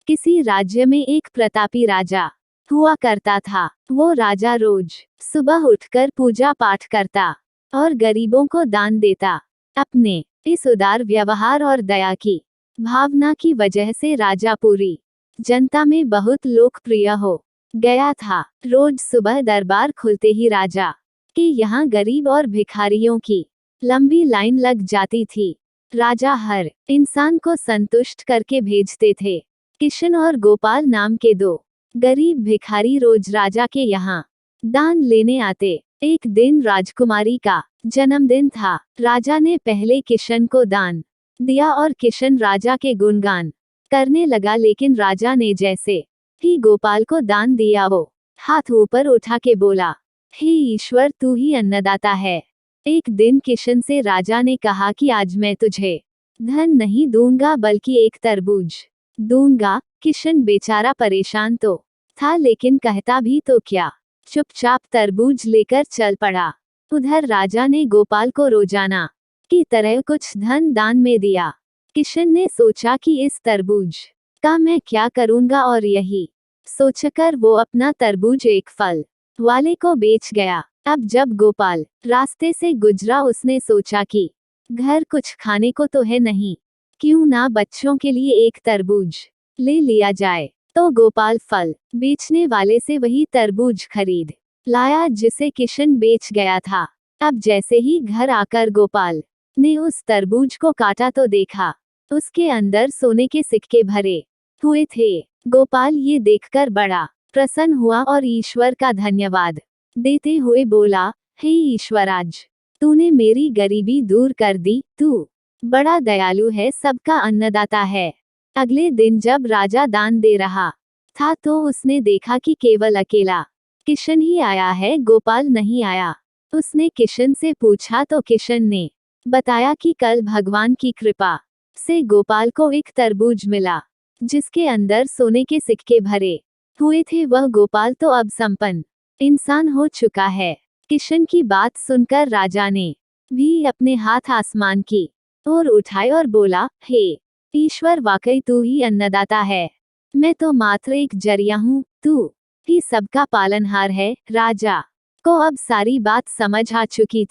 किसी राज्य में एक प्रतापी राजा हुआ करता था। वो राजा रोज सुबह उठकर पूजा पाठ करता और गरीबों को दान देता। अपने इस उदार व्यवहार और दया की भावना की वजह से राजा पूरी जनता में बहुत लोकप्रिय हो गया था। रोज सुबह दरबार खुलते ही राजा के यहाँ गरीब और भिखारियों की लंबी लाइन लग जाती थी। राजा हर इंसान को संतुष्ट करके भेजते थे। किशन और गोपाल नाम के दो गरीब भिखारी रोज राजा के यहाँ दान लेने आते। एक दिन राजकुमारी का जन्मदिन था। राजा ने पहले किशन को दान दिया और किशन राजा के गुणगान करने लगा, लेकिन राजा ने जैसे ही गोपाल को दान दिया वो हाथ ऊपर उठा के बोला, हे ईश्वर, तू ही अन्नदाता है। एक दिन किशन से राजा ने कहा कि आज मैं तुझे धन नहीं दूंगा बल्कि एक तरबूज दूंगा। किशन बेचारा परेशान तो था, लेकिन कहता भी तो क्या, चुपचाप तरबूज लेकर चल पड़ा। उधर राजा ने गोपाल को रोजाना की तरह कुछ धन दान में दिया। किशन ने सोचा कि इस तरबूज का मैं क्या करूंगा, और यही सोचकर वो अपना तरबूज एक फल वाले को बेच गया। अब जब गोपाल रास्ते से गुजरा, उसने सोचा कि घर कुछ खाने को तो है नहीं, क्यों ना बच्चों के लिए एक तरबूज ले लिया जाए। तो गोपाल फल बेचने वाले से वही तरबूज खरीद लाया जिसे किशन बेच गया था। अब जैसे ही घर आकर गोपाल ने उस तरबूज को काटा तो देखा उसके अंदर सोने के सिक्के भरे हुए थे। गोपाल ये देखकर बड़ा प्रसन्न हुआ और ईश्वर का धन्यवाद देते हुए बोला, हे ईश्वर, आज तूने मेरी गरीबी दूर कर दी। तू बड़ा दयालु है, सबका अन्नदाता है। अगले दिन जब राजा दान दे रहा था तो उसने देखा कि केवल अकेला किशन ही आया है, गोपाल नहीं आया। उसने किशन से पूछा तो किशन ने बताया कि कल भगवान की कृपा से गोपाल को एक तरबूज मिला जिसके अंदर सोने के सिक्के भरे हुए थे। वह गोपाल तो अब संपन्न इंसान हो चुका है। किशन की बात सुनकर राजा ने भी अपने हाथ आसमान की ओर उठाए और बोला, हे ईश्वर, वाकई तू ही अन्नदाता है, मैं तो मात्र एक जरिया हूँ, तू ही सबका पालनहार है। राजा को अब सारी बात समझ आ चुकी थी।